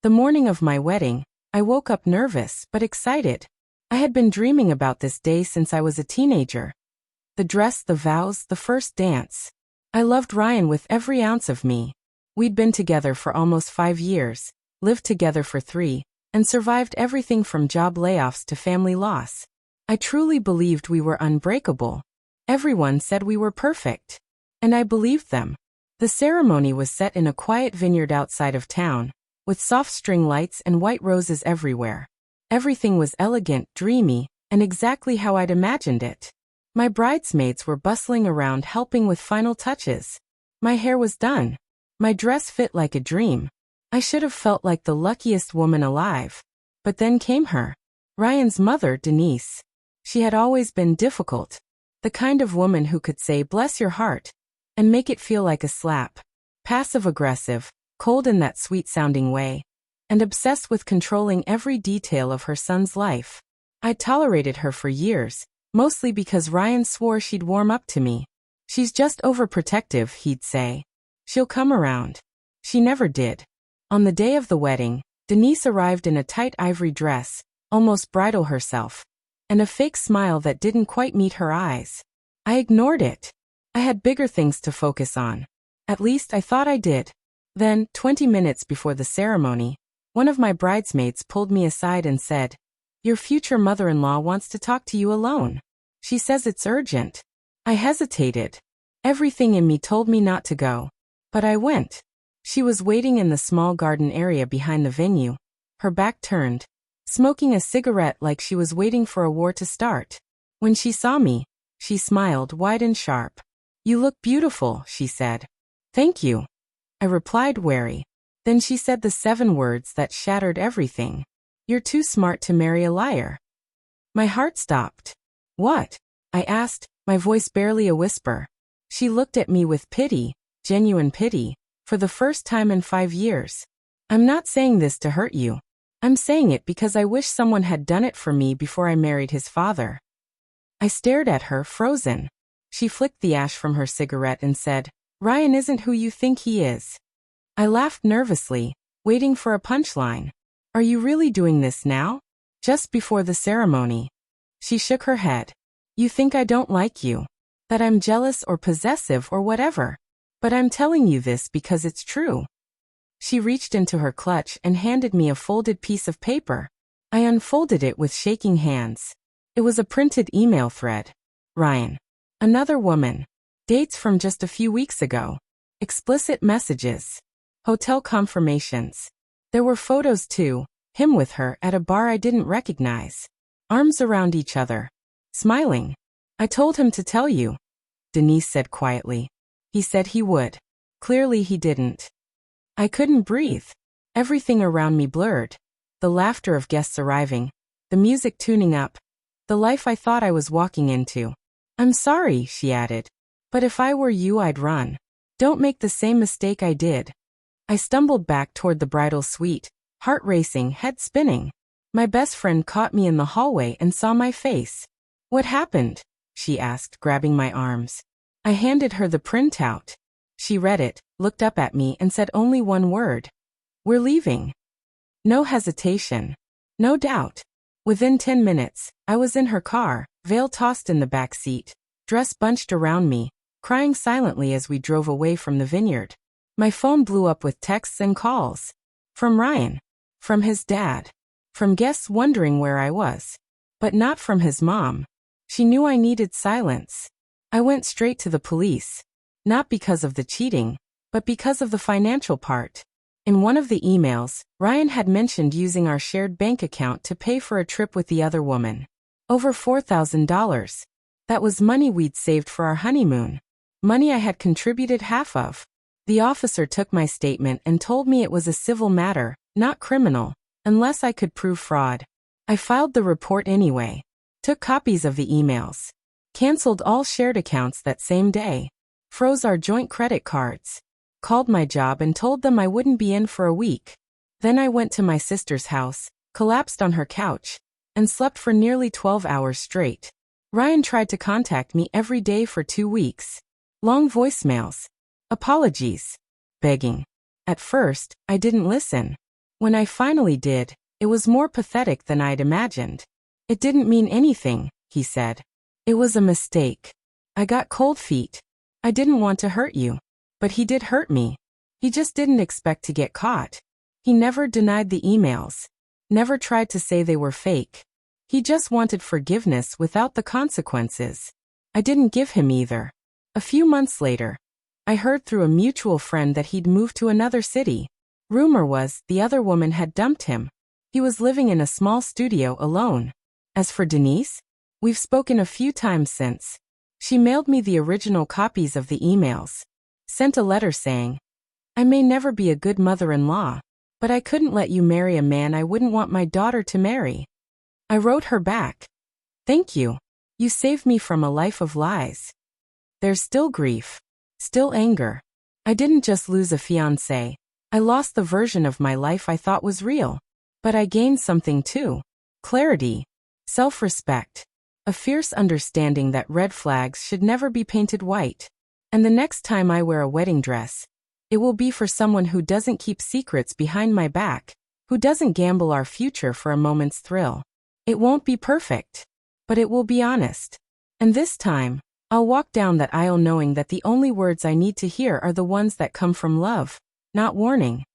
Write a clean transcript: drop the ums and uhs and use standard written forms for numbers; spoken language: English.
The morning of my wedding, I woke up nervous but excited. I had been dreaming about this day since I was a teenager. The dress, the vows, the first dance. I loved Ryan with every ounce of me. We'd been together for almost 5 years, lived together for 3, and survived everything from job layoffs to family loss. I truly believed we were unbreakable. Everyone said we were perfect. And I believed them. The ceremony was set in a quiet vineyard outside of town, with soft string lights and white roses everywhere. Everything was elegant, dreamy, and exactly how I'd imagined it. My bridesmaids were bustling around helping with final touches. My hair was done. My dress fit like a dream. I should have felt like the luckiest woman alive. But then came her. Ryan's mother, Denise. She had always been difficult. The kind of woman who could say, "Bless your heart," and make it feel like a slap. Passive-aggressive, cold in that sweet-sounding way, and obsessed with controlling every detail of her son's life. I tolerated her for years, mostly because Ryan swore she'd warm up to me. "She's just overprotective," he'd say. "She'll come around." She never did. On the day of the wedding, Denise arrived in a tight ivory dress, almost bridal herself, and a fake smile that didn't quite meet her eyes. I ignored it. I had bigger things to focus on. At least I thought I did. Then, 20 minutes before the ceremony, one of my bridesmaids pulled me aside and said, "Your future mother-in-law wants to talk to you alone. She says it's urgent." I hesitated. Everything in me told me not to go. But I went. She was waiting in the small garden area behind the venue, her back turned, smoking a cigarette like she was waiting for a war to start. When she saw me, she smiled wide and sharp. "You look beautiful," she said. "Thank you," I replied, wary. Then she said the 7 words that shattered everything. "You're too smart to marry a liar." My heart stopped. "What?" I asked, my voice barely a whisper. She looked at me with pity, genuine pity, for the first time in 5 years. "I'm not saying this to hurt you. I'm saying it because I wish someone had done it for me before I married his father." I stared at her, frozen. She flicked the ash from her cigarette and said, "Ryan isn't who you think he is." I laughed nervously, waiting for a punchline. "Are you really doing this now? Just before the ceremony?" She shook her head. "You think I don't like you? That I'm jealous or possessive or whatever? But I'm telling you this because it's true." She reached into her clutch and handed me a folded piece of paper. I unfolded it with shaking hands. It was a printed email thread. Ryan. Another woman. Dates from just a few weeks ago. Explicit messages. Hotel confirmations. There were photos too, him with her at a bar I didn't recognize. Arms around each other. Smiling. "I told him to tell you," Denise said quietly. "He said he would. Clearly he didn't." I couldn't breathe. Everything around me blurred. The laughter of guests arriving. The music tuning up. The life I thought I was walking into. "I'm sorry," she added. "But if I were you, I'd run. Don't make the same mistake I did." I stumbled back toward the bridal suite, heart racing, head spinning. My best friend caught me in the hallway and saw my face. "What happened?" she asked, grabbing my arms. I handed her the printout. She read it, looked up at me and said only one word. "We're leaving." No hesitation. No doubt. Within 10 minutes, I was in her car, veil tossed in the back seat, dress bunched around me, crying silently as we drove away from the vineyard. My phone blew up with texts and calls. From Ryan. From his dad. From guests wondering where I was. But not from his mom. She knew I needed silence. I went straight to the police. Not because of the cheating, but because of the financial part. In one of the emails, Ryan had mentioned using our shared bank account to pay for a trip with the other woman. Over $4,000. That was money we'd saved for our honeymoon. Money I had contributed half of. The officer took my statement and told me it was a civil matter, not criminal, unless I could prove fraud. I filed the report anyway. Took copies of the emails. Canceled all shared accounts that same day. Froze our joint credit cards. Called my job and told them I wouldn't be in for a week. Then I went to my sister's house, collapsed on her couch, and slept for nearly 12 hours straight. Ryan tried to contact me every day for 2 weeks. Long voicemails. Apologies. Begging. At first, I didn't listen. When I finally did, it was more pathetic than I'd imagined. It didn't mean anything, he said. It was a mistake. I got cold feet. I didn't want to hurt you. But he did hurt me. He just didn't expect to get caught. He never denied the emails. Never tried to say they were fake. He just wanted forgiveness without the consequences. I didn't give him either. A few months later, I heard through a mutual friend that he'd moved to another city. Rumor was the other woman had dumped him. He was living in a small studio alone. As for Denise, we've spoken a few times since. She mailed me the original copies of the emails. Sent a letter saying, I may never be a good mother-in-law, but I couldn't let you marry a man I wouldn't want my daughter to marry. I wrote her back. Thank you. You saved me from a life of lies. There's still grief. Still anger. I didn't just lose a fiancé. I lost the version of my life I thought was real. But I gained something too. Clarity. Self-respect. A fierce understanding that red flags should never be painted white. And the next time I wear a wedding dress, it will be for someone who doesn't keep secrets behind my back, who doesn't gamble our future for a moment's thrill. It won't be perfect, but it will be honest. And this time, I'll walk down that aisle knowing that the only words I need to hear are the ones that come from love, not warning.